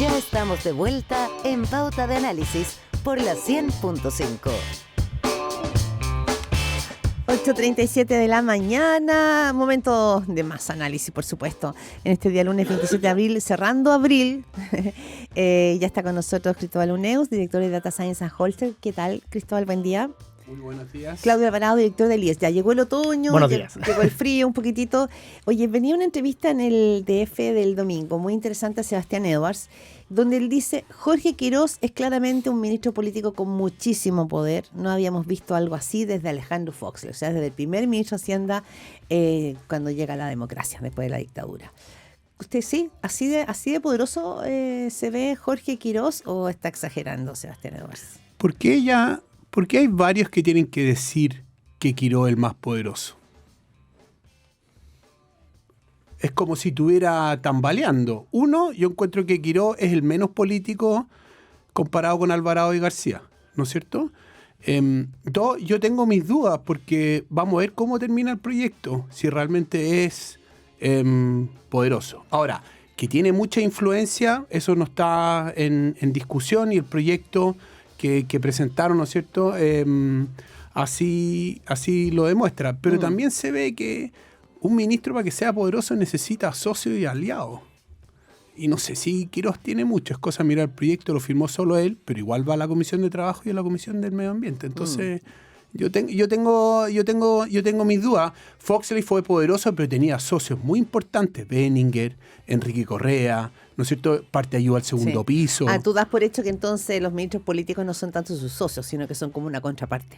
Ya estamos de vuelta en Pauta de Análisis por la 100.5. 8:37 de la mañana, momento de más análisis, por supuesto. En este día lunes 27 de abril, cerrando abril, ya está con nosotros Cristóbal Uneus, director de Data Science and Holter. ¿Qué tal, Cristóbal? Buen día. Muy buenos días. Claudio Alvarado, director del IES. Ya llegó el otoño, Buenos días. Llegó el frío un poquitito. Oye, venía una entrevista en el DF del domingo, muy interesante, a Sebastián Edwards, donde él dice: Jorge Quirós es claramente un ministro político con muchísimo poder. No habíamos visto algo así desde Alejandro Foxley, o sea, desde el primer ministro de Hacienda cuando llega la democracia, después de la dictadura. ¿Usted sí? ¿Así de poderoso se ve Jorge Quirós o está exagerando Sebastián Edwards? Porque hay varios que tienen que decir que Quirós es el más poderoso. Es como si estuviera tambaleando. Uno, yo encuentro que Quirós es el menos político comparado con Alvarado y García, ¿no es cierto? Dos, yo tengo mis dudas porque vamos a ver cómo termina el proyecto, si realmente es poderoso. Ahora, que tiene mucha influencia, eso no está en discusión, y el proyecto que presentaron, ¿no es cierto? Así lo demuestra. Pero también se ve que un ministro, para que sea poderoso, necesita socios y aliados. Y no sé si Quirós tiene mucho. Es cosa de mirar el proyecto, lo firmó solo él, pero igual va a la Comisión de Trabajo y a la Comisión del Medio Ambiente. Entonces, yo tengo mis dudas. Foxley fue poderoso, pero tenía socios muy importantes. Benninger, Enrique Correa, ¿no es cierto? Parte ayuda al segundo piso. Tú das por hecho que entonces los ministros políticos no son tanto sus socios, sino que son como una contraparte.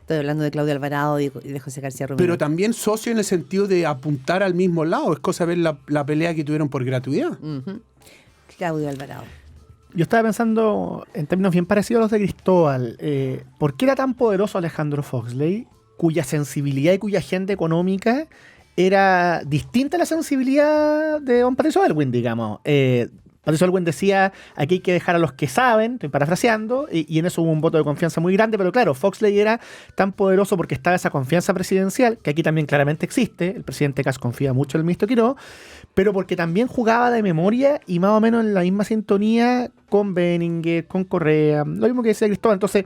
Estoy hablando de Claudio Alvarado y de José García Romero. Pero también socios en el sentido de apuntar al mismo lado. Es cosa de ver la pelea que tuvieron por gratuidad. Uh-huh. Claudio Alvarado. Yo estaba pensando en términos bien parecidos a los de Cristóbal. ¿Por qué era tan poderoso Alejandro Foxley, cuya sensibilidad y cuya agenda económica era distinta a la sensibilidad de don Patricio Aylwin, digamos? Patricio Aylwin decía: aquí hay que dejar a los que saben, estoy parafraseando, y en eso hubo un voto de confianza muy grande, pero claro, Foxley era tan poderoso porque estaba esa confianza presidencial, que aquí también claramente existe, el presidente Kast confía mucho en el ministro Quirós, pero porque también jugaba de memoria y más o menos en la misma sintonía con Benninger, con Correa, lo mismo que decía Cristóbal. Entonces,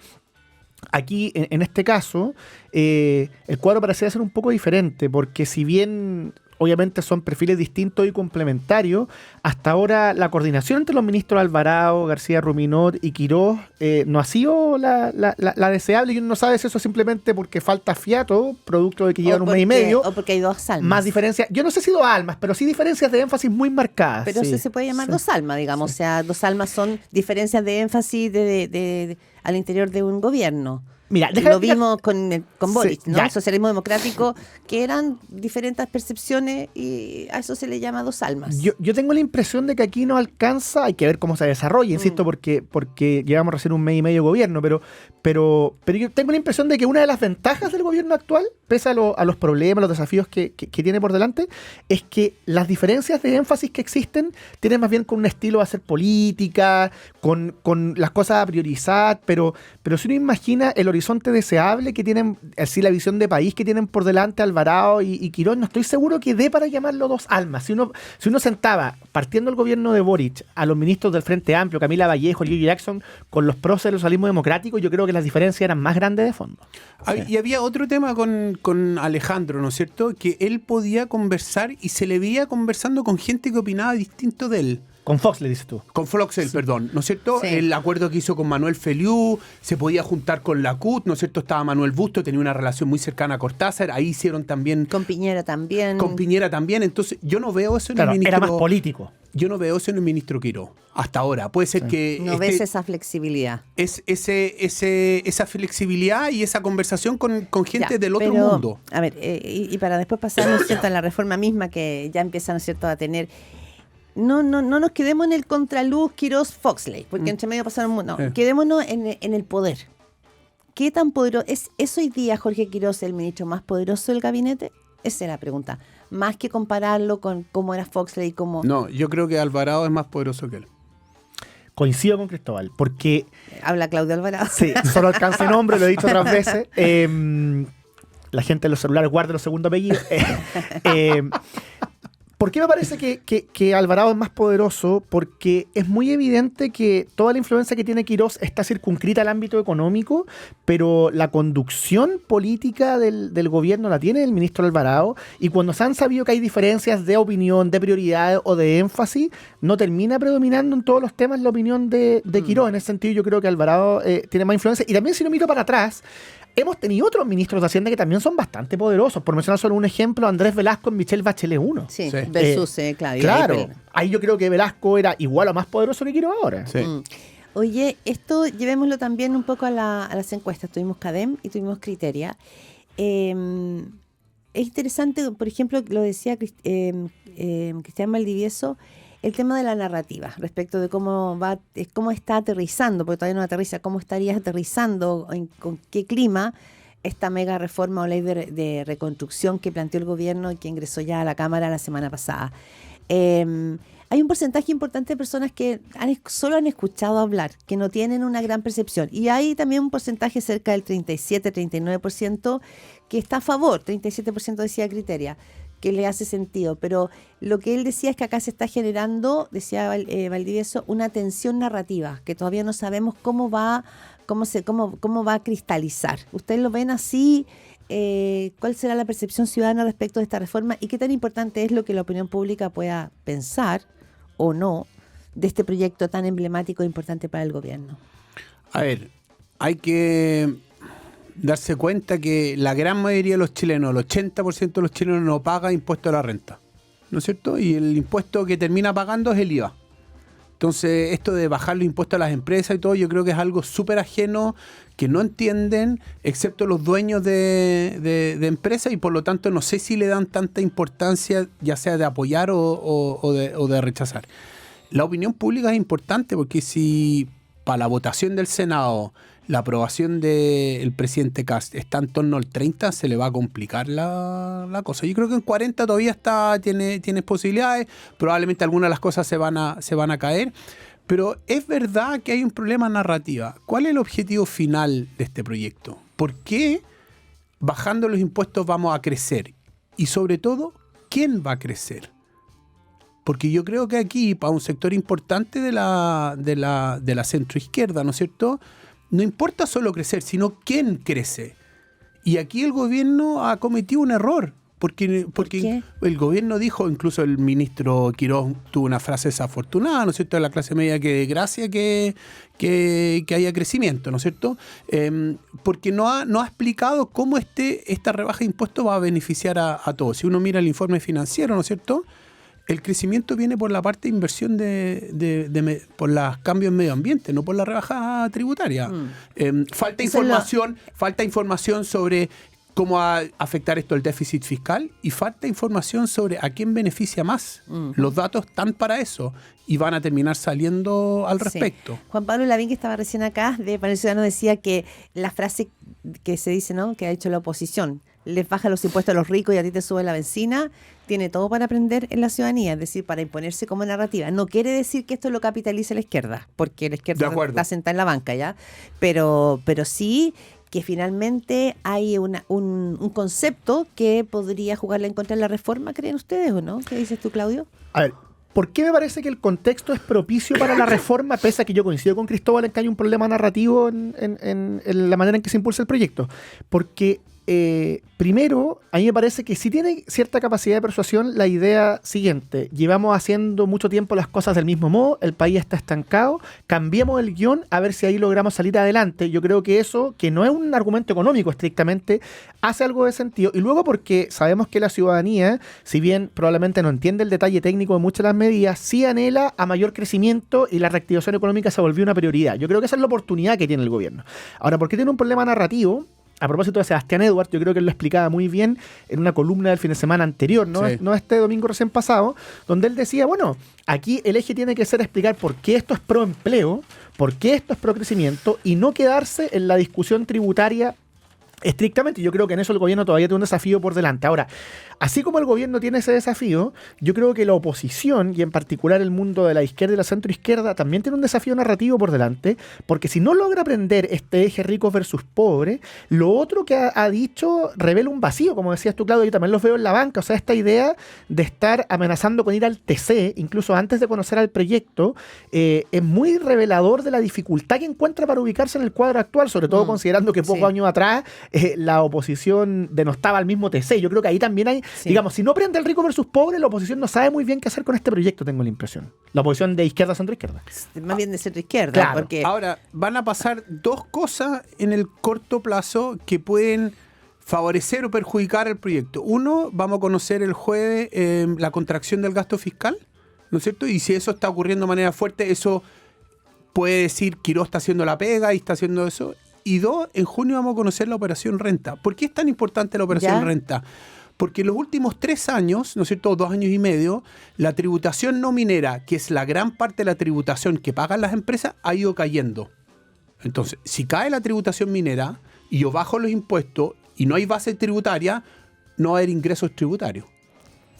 aquí, en este caso, el cuadro parecía ser un poco diferente, porque si bien obviamente son perfiles distintos y complementarios, hasta ahora la coordinación entre los ministros Alvarado, García Ruminot y Quirós no ha sido la deseable, y uno no sabe si eso es simplemente porque falta fiato, producto de que llevan un mes y medio. O porque hay dos almas. Más diferencias, yo no sé si dos almas, pero sí diferencias de énfasis muy marcadas. Pero sí, se puede llamar dos almas, digamos. O sea, dos almas son diferencias de énfasis al interior de un gobierno. Mira, lo vimos con Boric, ¿no? Ya. El socialismo democrático, que eran diferentes percepciones, y a eso se le llama dos almas. Yo tengo la impresión de que aquí no alcanza, hay que ver cómo se desarrolla, insisto, porque llevamos recién un mes y medio de gobierno, pero yo tengo la impresión de que una de las ventajas del gobierno actual, pese a los problemas, los desafíos que tiene por delante, es que las diferencias de énfasis que existen tienen más bien con un estilo de hacer política, con las cosas a priorizar, pero si uno imagina el horizonte deseable que tienen, así la visión de país que tienen por delante Alvarado y Quirós, no estoy seguro que dé para llamarlo dos almas. Si uno sentaba, partiendo del gobierno de Boric, a los ministros del Frente Amplio, Camila Vallejo, Leo Jackson, con los próceres del socialismo democrático, yo creo que las diferencias eran más grandes de fondo. Sí. Y había otro tema con Alejandro, ¿no es cierto? Que él podía conversar y se le veía conversando con gente que opinaba distinto de él. Con Foxley, dices tú. Con Foxley, sí. Perdón, ¿no es cierto? Sí. El acuerdo que hizo con Manuel Feliú, se podía juntar con la CUT, ¿no es cierto? Estaba Manuel Busto, tenía una relación muy cercana a Cortázar, ahí hicieron también... Con Piñera también. Entonces yo no veo eso en Claro, el ministro... era más político. Yo no veo eso en el ministro Quirós, hasta ahora. Puede ser que... No ves esa flexibilidad. Esa flexibilidad y esa conversación con gente del otro pero, mundo. A ver, y para después pasar, ¿no es cierto?, a la reforma misma que ya empieza, ¿no es cierto?, a tener... No nos quedemos en el contraluz Quirós-Foxley, porque entre medio pasaron... No, quedémonos en el poder. ¿Qué tan poderoso es hoy día Jorge Quirós el ministro más poderoso del gabinete? Esa es la pregunta. Más que compararlo con cómo era Foxley y cómo... No, yo creo que Alvarado es más poderoso que él. Coincido con Cristóbal, porque... Habla Claudio Alvarado. Sí, solo alcance nombre, lo he dicho otras veces. La gente de los celulares guarda los segundos apellidos. ¿Por qué me parece que Alvarado es más poderoso? Porque es muy evidente que toda la influencia que tiene Quirós está circunscrita al ámbito económico, pero la conducción política del gobierno la tiene el ministro Alvarado, y cuando se han sabido que hay diferencias de opinión, de prioridad o de énfasis, no termina predominando en todos los temas la opinión de Quirós. En ese sentido yo creo que Alvarado tiene más influencia. Y también, si no miro para atrás, hemos tenido otros ministros de Hacienda que también son bastante poderosos. Por mencionar solo un ejemplo, Andrés Velasco en Michelle Bachelet 1. Sí, versus Claudia. Claro, ahí yo creo que Velasco era igual o más poderoso que Quirós ahora. Sí. Oye, esto llevémoslo también un poco a las encuestas. Tuvimos CADEM y tuvimos Criteria. Es interesante, por ejemplo, lo decía Cristian Valdivieso, el tema de la narrativa respecto de cómo está aterrizando, porque todavía no aterriza, cómo estaría aterrizando, con qué clima esta mega reforma o ley de reconstrucción que planteó el gobierno y que ingresó ya a la Cámara la semana pasada. Hay un porcentaje importante de personas que solo han escuchado hablar, que no tienen una gran percepción. Y hay también un porcentaje cerca del 37-39% que está a favor, 37% decía Criteria, que le hace sentido. Pero lo que él decía es que acá se está generando, decía Valdivieso, una tensión narrativa, que todavía no sabemos cómo va a cristalizar. ¿Ustedes lo ven así? ¿Cuál será la percepción ciudadana respecto de esta reforma? ¿Y qué tan importante es lo que la opinión pública pueda pensar o no de este proyecto tan emblemático e importante para el gobierno? A ver, hay que darse cuenta que la gran mayoría de los chilenos, el 80% de los chilenos no paga impuesto a la renta, ¿no es cierto? Y el impuesto que termina pagando es el IVA. Entonces, esto de bajar los impuestos a las empresas y todo, yo creo que es algo súper ajeno, que no entienden, excepto los dueños de empresas, y por lo tanto no sé si le dan tanta importancia, ya sea de apoyar o de rechazar. La opinión pública es importante porque si para la votación del Senado la aprobación del presidente Kast está en torno al 30, se le va a complicar la cosa. Yo creo que en 40 todavía tiene posibilidades, probablemente algunas de las cosas se van a caer, pero es verdad que hay un problema narrativa. ¿Cuál es el objetivo final de este proyecto? ¿Por qué bajando los impuestos vamos a crecer? Y sobre todo, ¿quién va a crecer? Porque yo creo que aquí, para un sector importante de la centroizquierda, ¿no es cierto?, no importa solo crecer, sino quién crece. Y aquí el gobierno ha cometido un error. Porque el gobierno dijo, incluso el ministro Quirós tuvo una frase desafortunada, ¿no es cierto?, de la clase media, que de gracia que haya crecimiento, ¿no es cierto? Porque no ha explicado cómo esta rebaja de impuestos va a beneficiar a todos. Si uno mira el informe financiero, ¿no es cierto?, el crecimiento viene por la parte de inversión por los cambios en medio ambiente, no por la rebaja tributaria. Falta información sobre cómo va a afectar esto el déficit fiscal, y falta información sobre a quién beneficia más. Los datos están para eso y van a terminar saliendo al respecto. Juan Pablo Lavín, que estaba recién acá, de Panel Ciudadano, decía que la frase que se dice, ¿no?, que ha hecho la oposición, les baja los impuestos a los ricos y a ti te sube la benzina, tiene todo para aprender en la ciudadanía, es decir, para imponerse como narrativa. No quiere decir que esto lo capitalice la izquierda, porque la izquierda está sentada en la banca, ¿ya? Pero sí que finalmente hay un concepto que podría jugarle en contra de la reforma, ¿creen ustedes o no? ¿Qué dices tú, Claudio? A ver, ¿por qué me parece que el contexto es propicio para la reforma, pese a que yo coincido con Cristóbal en que hay un problema narrativo en la manera en que se impulsa el proyecto? Porque primero, a mí me parece que sí tiene cierta capacidad de persuasión la idea siguiente: llevamos haciendo mucho tiempo las cosas del mismo modo, el país está estancado, cambiemos el guión a ver si ahí logramos salir adelante. Yo creo que eso, que no es un argumento económico estrictamente, hace algo de sentido. Y luego porque sabemos que la ciudadanía, si bien probablemente no entiende el detalle técnico de muchas de las medidas, sí anhela a mayor crecimiento, y la reactivación económica se volvió una prioridad. Yo creo que esa es la oportunidad que tiene el gobierno. Ahora, ¿por qué tiene un problema narrativo? A propósito de Sebastián Edwards, yo creo que él lo explicaba muy bien en una columna del fin de semana anterior, no este domingo recién pasado, donde él decía, bueno, aquí el eje tiene que ser explicar por qué esto es pro empleo, por qué esto es pro crecimiento, y no quedarse en la discusión tributaria Estrictamente, yo creo que en eso el gobierno todavía tiene un desafío por delante. Ahora, así como el gobierno tiene ese desafío, yo creo que la oposición, y en particular el mundo de la izquierda y la centroizquierda, también tiene un desafío narrativo por delante, porque si no logra aprender este eje ricos versus pobres, lo otro que ha dicho revela un vacío, como decías tú, Claudio, yo también los veo en la banca. O sea, esta idea de estar amenazando con ir al TC, incluso antes de conocer al proyecto, es muy revelador de la dificultad que encuentra para ubicarse en el cuadro actual, sobre todo considerando que pocos años atrás la oposición denostaba al mismo TC. Yo creo que ahí también hay, digamos, si no prende el rico versus pobre, la oposición no sabe muy bien qué hacer con este proyecto, tengo la impresión. La oposición de izquierda a centro-izquierda. Más bien de centro-izquierda. Claro. Porque Ahora, van a pasar dos cosas en el corto plazo que pueden favorecer o perjudicar el proyecto. Uno, vamos a conocer el jueves la contracción del gasto fiscal, ¿no es cierto? Y si eso está ocurriendo de manera fuerte, eso puede decir Quirós está haciendo la pega y está haciendo eso. Y dos, en junio vamos a conocer la operación renta. ¿Por qué es tan importante la operación renta? Porque en los últimos 3 años, ¿no es cierto?, 2 años y medio, la tributación no minera, que es la gran parte de la tributación que pagan las empresas, ha ido cayendo. Entonces, si cae la tributación minera y yo bajo los impuestos y no hay base tributaria, no va a haber ingresos tributarios.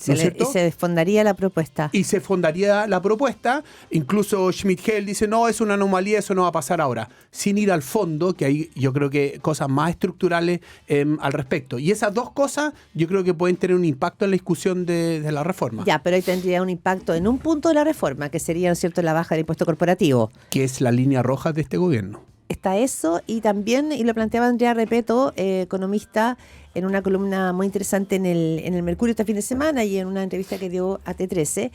¿No es cierto? y se desfondaría la propuesta. Y se fondaría la propuesta. Incluso Schmidt-Hell dice, no, es una anomalía, eso no va a pasar ahora. Sin ir al fondo, que hay yo creo que cosas más estructurales al respecto. Y esas dos cosas yo creo que pueden tener un impacto en la discusión de la reforma. Ya, pero ahí tendría un impacto en un punto de la reforma, que sería, ¿no es cierto?, la baja del impuesto corporativo. Que es la línea roja de este gobierno. Está eso, y también, y lo planteaba Andrea Repeto, economista, en una columna muy interesante en el Mercurio este fin de semana y en una entrevista que dio a T13,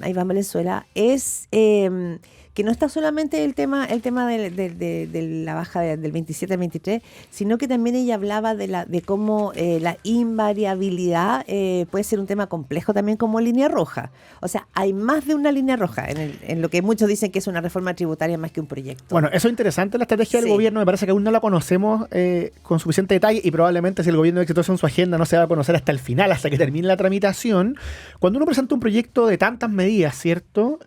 ahí va Valenzuela, es que no está solamente el tema de la baja del 27 al 23, sino que también ella hablaba de cómo la invariabilidad puede ser un tema complejo también como línea roja. O sea, hay más de una línea roja en lo que muchos dicen que es una reforma tributaria más que un proyecto. Bueno, eso es interesante, la estrategia del gobierno, me parece que aún no la conocemos con suficiente detalle, y probablemente si el gobierno es exitoso en su agenda no se va a conocer hasta el final, hasta que termine la tramitación. Cuando uno presenta un proyecto de tantas medidas, ¿cierto?,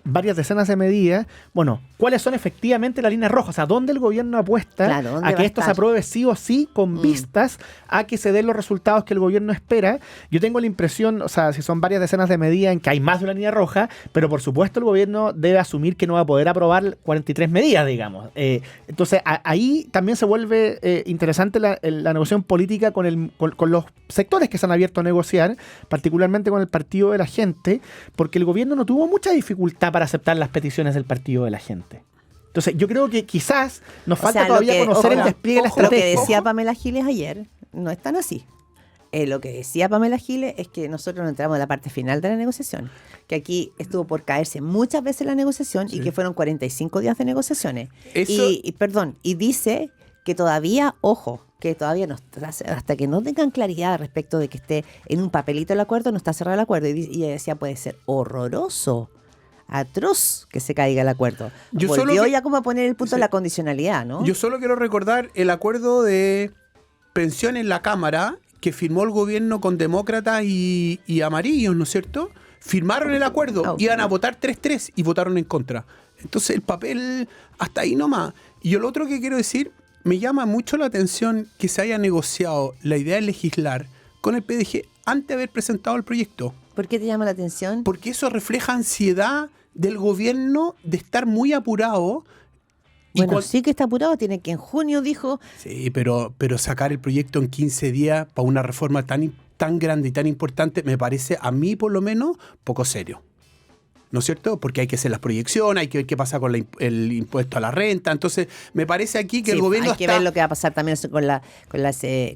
varias decenas de medidas, bueno, ¿cuáles son efectivamente la línea roja? O sea, ¿dónde el gobierno apuesta a que esto se apruebe sí o sí con vistas a que se den los resultados que el gobierno espera? Yo tengo la impresión, o sea, si son varias decenas de medidas en que hay más de una línea roja, pero por supuesto el gobierno debe asumir que no va a poder aprobar 43 medidas, digamos. Entonces, ahí también se vuelve interesante la negociación política con los sectores que se han abierto a negociar, particularmente con el Partido de la Gente, porque el gobierno no tuvo mucha dificultad para aceptar las peticiones del Partido de la Gente. Entonces, yo creo que quizás nos falta todavía conocer el despliegue de la estrategia. Lo que decía Pamela Giles ayer no es tan así. Lo que decía Pamela Giles es que nosotros no entramos en la parte final de la negociación, que aquí estuvo por caerse muchas veces la negociación y que fueron 45 días de negociaciones. Y dice que todavía, que todavía no está, hasta que no tengan claridad respecto de que esté en un papelito el acuerdo, no está cerrado el acuerdo. Y ella decía, puede ser horroroso, atroz que se caiga el acuerdo. Volvió ya como a poner el punto de la condicionalidad, ¿no? Yo solo quiero recordar el acuerdo de pensión en la Cámara que firmó el gobierno con demócratas y amarillos, ¿no es cierto? Firmaron el acuerdo, iban a votar 3-3 y votaron en contra. Entonces el papel hasta ahí nomás. Y yo lo otro que quiero decir, me llama mucho la atención que se haya negociado la idea de legislar con el PDG antes de haber presentado el proyecto. ¿Por qué te llama la atención? Porque eso refleja ansiedad del gobierno de estar muy apurado. Bueno, sí que está apurado, tiene que en junio dijo... Sí, pero sacar el proyecto en 15 días para una reforma tan grande y tan importante me parece, a mí por lo menos, poco serio. ¿No es cierto? Porque hay que hacer las proyecciones, hay que ver qué pasa con el impuesto a la renta. Entonces, me parece aquí que el gobierno hay que ver lo que va a pasar también con la CFA.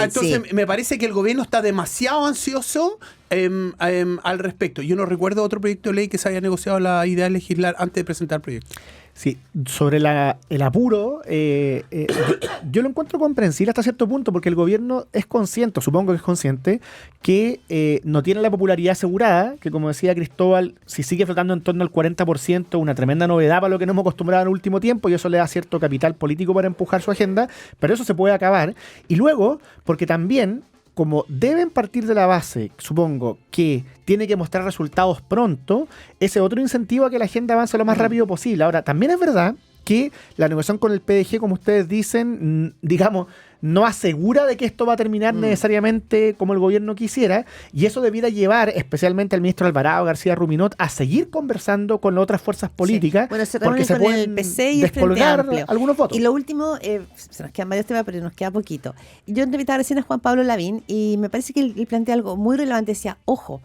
Entonces, me parece que el gobierno está demasiado ansioso al respecto. Yo no recuerdo otro proyecto de ley que se haya negociado la idea de legislar antes de presentar el proyecto. Sí, sobre el apuro, yo lo encuentro comprensible hasta cierto punto, porque el gobierno es consciente, supongo que es consciente, que no tiene la popularidad asegurada, que como decía Cristóbal, si sigue flotando en torno al 40%, una tremenda novedad para lo que nos hemos acostumbrado en el último tiempo, y eso le da cierto capital político para empujar su agenda, pero eso se puede acabar. Y luego, porque también, como deben partir de la base, supongo, que tiene que mostrar resultados pronto, ese otro incentivo a que la agenda avance lo más rápido posible. Ahora, también es verdad que la negociación con el PDG, como ustedes dicen, digamos, no asegura de que esto va a terminar necesariamente como el gobierno quisiera, y eso debiera llevar especialmente al ministro Alvarado García Ruminot a seguir conversando con las otras fuerzas políticas, Sí. Bueno, se porque reúnen se con pueden el PC y el Frente descolgar Amplio. algunos votos. Y lo último, se nos quedan varios temas, pero nos queda poquito. Yo entrevistaba recién a Juan Pablo Lavín y me parece que él plantea algo muy relevante. Decía, ojo,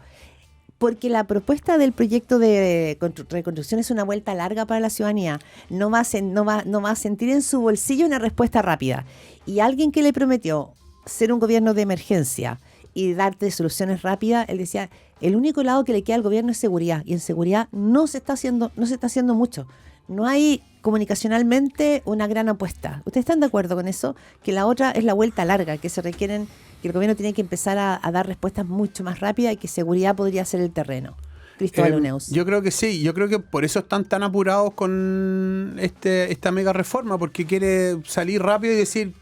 porque la propuesta del proyecto de reconstrucción es una vuelta larga para la ciudadanía. No va a sentir en su bolsillo una respuesta rápida. Y alguien que le prometió ser un gobierno de emergencia y darte soluciones rápidas, él decía, el único lado que le queda al gobierno es seguridad. Y en seguridad no se está haciendo mucho. No hay comunicacionalmente una gran apuesta. ¿Ustedes están de acuerdo con eso? Que la otra es la vuelta larga, que se requieren, que el gobierno tiene que empezar a dar respuestas mucho más rápidas y que seguridad podría ser el terreno. Cristóbal Uneus. Yo creo que sí, yo creo que por eso están tan apurados con esta mega reforma, porque quiere salir rápido y decir,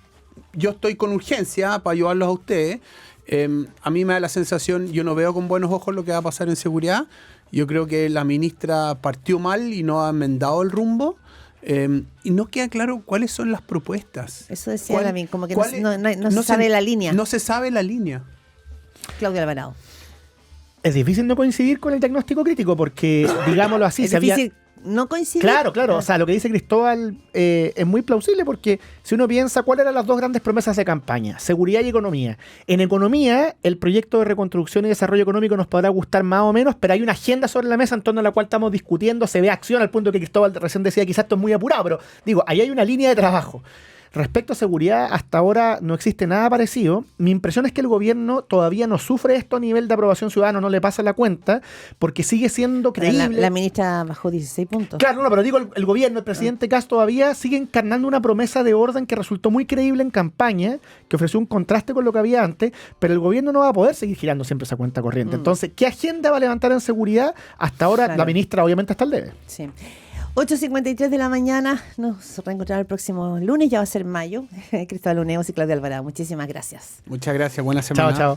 yo estoy con urgencia para ayudarlos a ustedes. A mí me da la sensación, yo no veo con buenos ojos lo que va a pasar en seguridad. Yo creo que la ministra partió mal y no ha enmendado el rumbo. Y no queda claro cuáles son las propuestas. Eso decía Lavín, como que no se sabe la línea. No se sabe la línea. Claudio Alvarado. Es difícil no coincidir con el diagnóstico crítico porque, digámoslo así, Es difícil no coincide. Claro. O sea, lo que dice Cristóbal es muy plausible porque si uno piensa cuáles eran las dos grandes promesas de campaña, seguridad y economía. En economía, el proyecto de reconstrucción y desarrollo económico nos podrá gustar más o menos, pero hay una agenda sobre la mesa en torno a la cual estamos discutiendo, se ve acción al punto que Cristóbal recién decía quizás esto es muy apurado, pero digo, ahí hay una línea de trabajo. Respecto a seguridad, hasta ahora no existe nada parecido. Mi impresión es que el gobierno todavía no sufre esto a nivel de aprobación ciudadana, no le pasa la cuenta, porque sigue siendo creíble. La ministra bajó 16 puntos. Claro, no, pero digo, el gobierno, el presidente Kast todavía sigue encarnando una promesa de orden que resultó muy creíble en campaña, que ofreció un contraste con lo que había antes, pero el gobierno no va a poder seguir girando siempre esa cuenta corriente. Entonces, ¿qué agenda va a levantar en seguridad? Hasta ahora, Claro. La ministra obviamente está al debe. Sí. 8:53 de la mañana, nos reencontramos el próximo lunes, ya va a ser mayo. Cristóbal Uneus y Claudia Alvarado, muchísimas gracias. Muchas gracias, buena semana. Chao.